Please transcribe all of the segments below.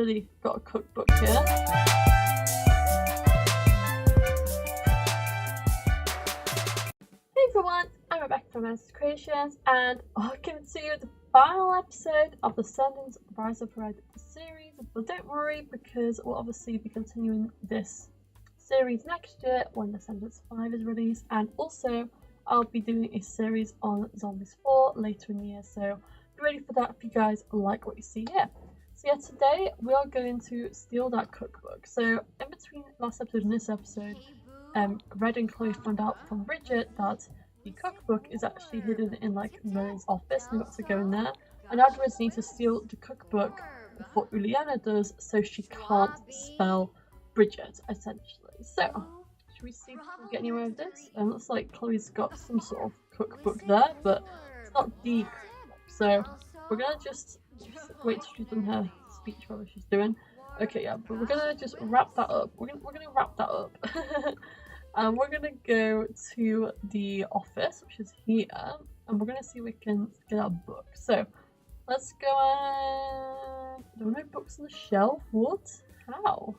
clearly got a cookbook here. Hey everyone, I'm Rebecca from Beccascreations, and welcome to the final episode of the Descendants Rise of Red series. But don't worry, because we'll obviously be continuing this series next year when Descendants 5 is released, and also I'll be doing a series on Zombies 4 later in the year, so be ready for that if you guys like what you see here. So yeah, today we are going to steal that cookbook. So in between last episode and this episode, Red and Chloe found out from Bridget that the cookbook is actually hidden in like Merlin's office, and they got to go in there. And afterwards need to steal the cookbook before Uliana does, so she can't spell Bridget, essentially. So, should we see if we can get anywhere with this? And it looks like Chloe's got some sort of cookbook there, but it's not the cookbook. So, we're gonna just wait till she's done her speech, whatever she's doing. Okay, yeah, but we're gonna just wrap that up. We're gonna wrap that up. And we're gonna go to the office, which is here, and we're gonna see if we can get our book. So, let's go. There are no books on the shelf. What? How?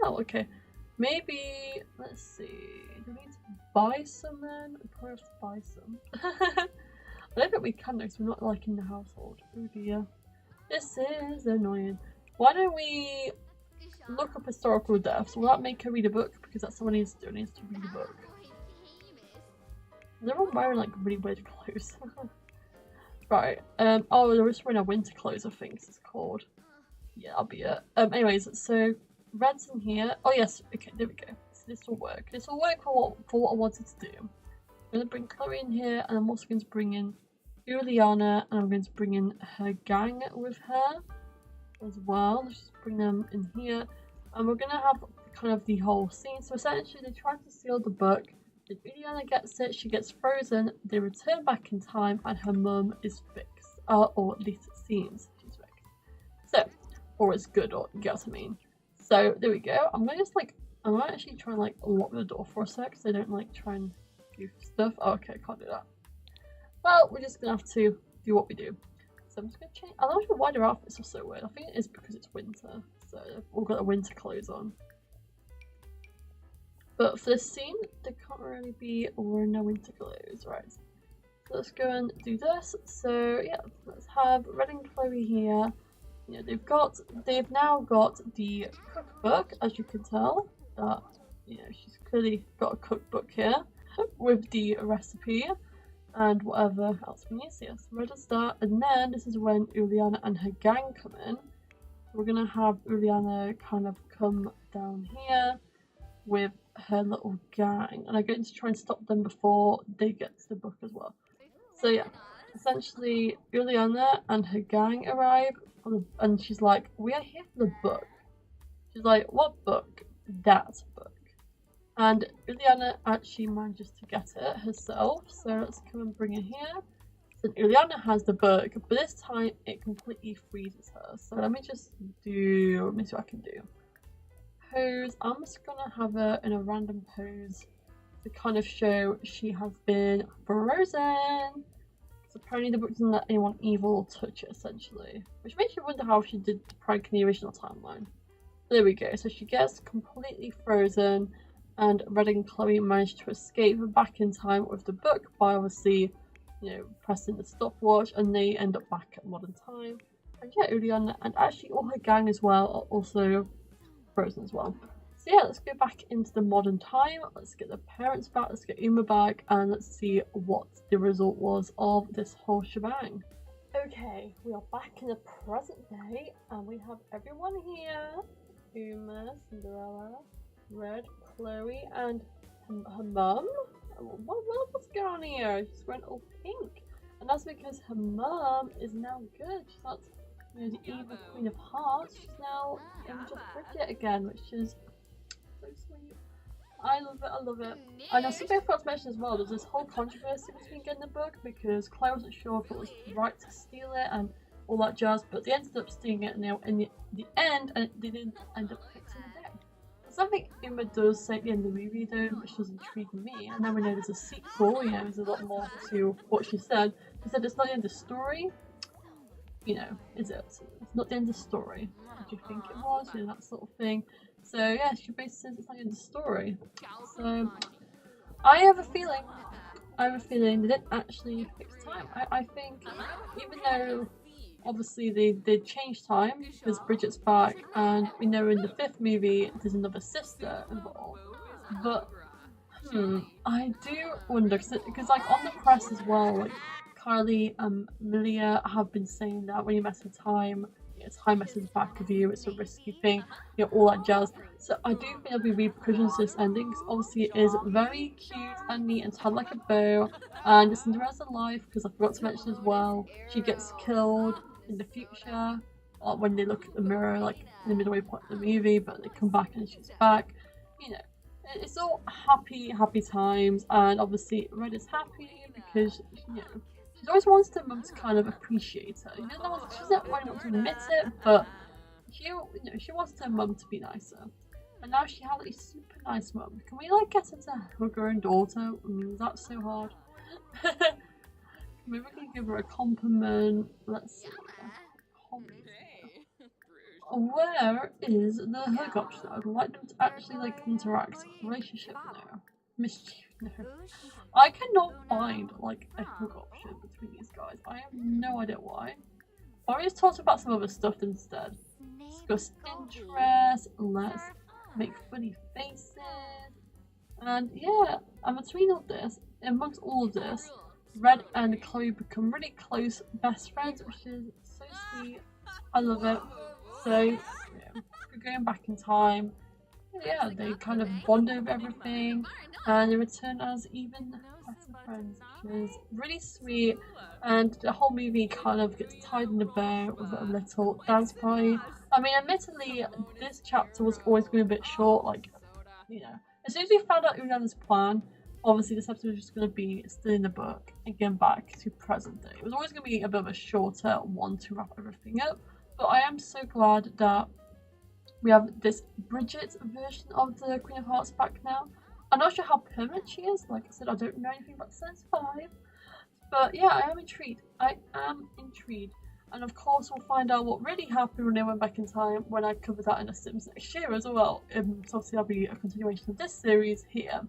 Okay. Maybe, let's see. Do we need to buy some then? We probably have to buy some. I don't think we can because we're not like in the household. Oh dear. This is annoying. Why don't we look up historical deaths? Will that make her read a book? Because that's what needs to do. Needs to read a book. They're all wearing like really weird clothes. Right. Oh, they're just wearing our winter clothes, I think it's called. Yeah, that'll be it. Anyways, so Red's in here. Oh yes, okay, there we go. So this will work. This will work for what I wanted to do. I'm gonna bring Chloe in here, and I'm also going to bring in Uliana, and I'm going to bring in her gang with her as well. Let's just bring them in here, and we're gonna have kind of the whole scene. So essentially, they try to steal the book. If Uliana gets it, she gets frozen. They return back in time, and her mum is fixed, or at least it seems she's fixed. So, or it's good, or you get what I mean. So there we go. I'm gonna actually try and like lock the door for a sec, so they don't like try and do stuff. Oh, okay, can't do that. Well, we're just gonna have to do what we do. So I'm just gonna change. I don't know why their outfits are so weird. I think it is because it's winter, so they've all got their winter clothes on. But for this scene, they can't really be wearing no winter clothes, right? So let's go and do this. So yeah, let's have Red and Chloe here. Yeah, they've now got the cookbook, as you can tell. That she's clearly got a cookbook here with the recipe and whatever else we need. So yes, Red does that, and then this is when Uliana and her gang come in. We're gonna have Uliana kind of come down here with her little gang, and I'm going to try and stop them before they get to the book as well. So yeah, essentially Uliana and her gang arrive, and she's like, "We are here for the book." She's like, "What book?" "That book." And Uliana actually manages to get it herself, so let's come and bring her here. So Uliana has the book, but this time it completely freezes her. So let me see what I can do. Pose. I'm just gonna have her in a random pose to kind of show she has been frozen. So apparently the book doesn't let anyone evil touch it, essentially, which makes you wonder how she did the prank in the original timeline. There we go. So she gets completely frozen, and Red and Chloe manage to escape back in time with the book by obviously, pressing the stopwatch, and they end up back at modern time. And yeah, Uliana and actually all her gang as well are also frozen as well. So yeah, let's go back into the modern time. Let's get the parents back, let's get Uma back, and let's see what the result was of this whole shebang. Okay, we are back in the present day, and we have everyone here. Uma, Cinderella, Red, Chloe, and her mum. What's going on here? She's wearing all pink, and that's because her mum is now good. She's not the evil Queen of Hearts. She's now Angel Bridget again, which is so sweet. I love it. And something I forgot to mention as well, there's this whole controversy between getting the book, because Chloe wasn't sure if it was right to steal it and all that jazz, but they ended up stealing it in the end, and they didn't end up fixing the day. Something Uma does say at the end of the movie though, which does intrigue me, and now we know there's a sequel, there's a lot more to what she said. She said it's not the end of the story, you know, is it? It's not the end of the story. Did you think it was? You know, that sort of thing. So yeah, she basically says it's not the end of the story. So I have a feeling. They didn't actually fix time. I think even though obviously they did change time because Bridget's back, and we know in the 5th movie there's another sister involved. But I do wonder because like on the press as well, like Kylie and Malia have been saying that when you mess with time, time messes back with you. It's a risky thing, all that jazz. So I do think there'll be repercussions to this ending. Cause obviously, it is very cute and neat and tied like a bow. And Cinderella's alive because I forgot to mention as well. She gets killed in the future when they look at the mirror, like in the midway point of the movie. But they come back and she's back. It's all happy times, and obviously Red is happy because she always wants her mum to kind of appreciate her. She doesn't really want to admit it, but she wants her mum to be nicer. And now she has a super nice mum. Can we get her to hug her own daughter? That's so hard. Maybe we can give her a compliment. Let's see. Where is the hug option? I would like them to actually interact. Relationship, no. Mischief, no. I cannot find a hug option between these guys. I have no idea why. Why don't we just talk about some other stuff instead? Discuss interest. Let's make funny faces. And yeah, and between all this, amongst all of this, Red and Chloe become really close best friends, which is so sweet. I love it. So, we're going back in time. Yeah, they kind of bond over everything, and they return as even better friends, which is really sweet. And the whole movie kind of gets tied in a bow with a little dance party. I mean, admittedly, this chapter was always going to be a bit short. As soon as we found out Ulan's plan, obviously this episode was just going to be still in the book and getting back to present day. It was always going to be a bit of a shorter one to wrap everything up. But I am so glad that we have this Bridget version of the Queen of Hearts back now. I'm not sure how permanent she is. Like I said, I don't know anything about Descendants 5. But yeah, I am intrigued. And of course, we'll find out what really happened when they went back in time when I cover that in a Sims next year as well. So obviously, that'll be a continuation of this series here,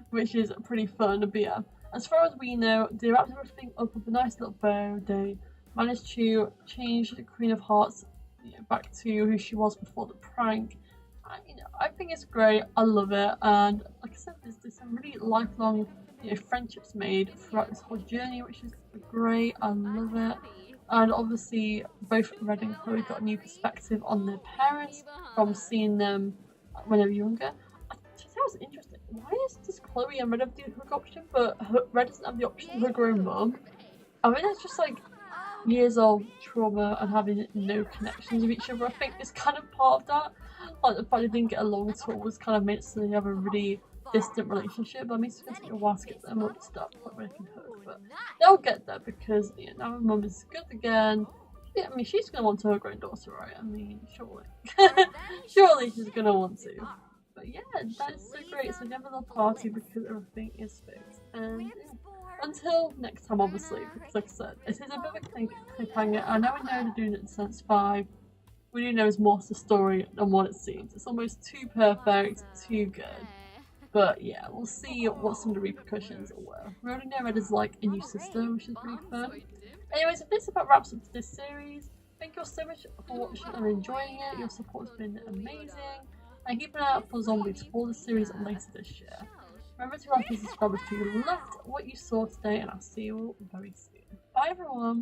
which is pretty fun. But yeah, as far as we know, they wrapped everything up with a nice little bow. They managed to change the Queen of Hearts back to who she was before the prank. I think it's great. I love it, and like I said, there's some really lifelong friendships made throughout this whole journey, which is great. I love it. And obviously, both Red and Chloe got a new perspective on their parents from seeing them when they were younger. I just thought it was interesting. Why does Chloe and Red have the hug option, but Red doesn't have the option to hug her own mum? I mean, that's just years of trauma and having no connections with each other. I think it's kind of part of that. The fact they didn't get along at all was kind of made it so they have a really distant relationship. I mean, it's going to take a while to get them up to that point where they can hug, but they'll get there because now my mum is good again. Yeah, I mean, she's going to want to hug her own daughter, right? I mean, surely. Surely she's going to want to. But yeah, that's so great. So we have a little party because everything is fixed. And yeah. Until next time, obviously, because like I said, it is a bit of a cliffhanger. I know we know they're doing it in Descendants 5. We do know it's more to the story than what it seems. It's almost too perfect, too good. But yeah, we'll see what some of the repercussions were. We already know Red is a new sister, which is pretty fun. Anyways, if this about wraps up this series, thank you all so much for watching and enjoying it. Your support has been amazing. And keep an eye out for zombies for the series later this year. Remember to like and subscribe if you loved what you saw today, and I'll see you all very soon. Bye everyone!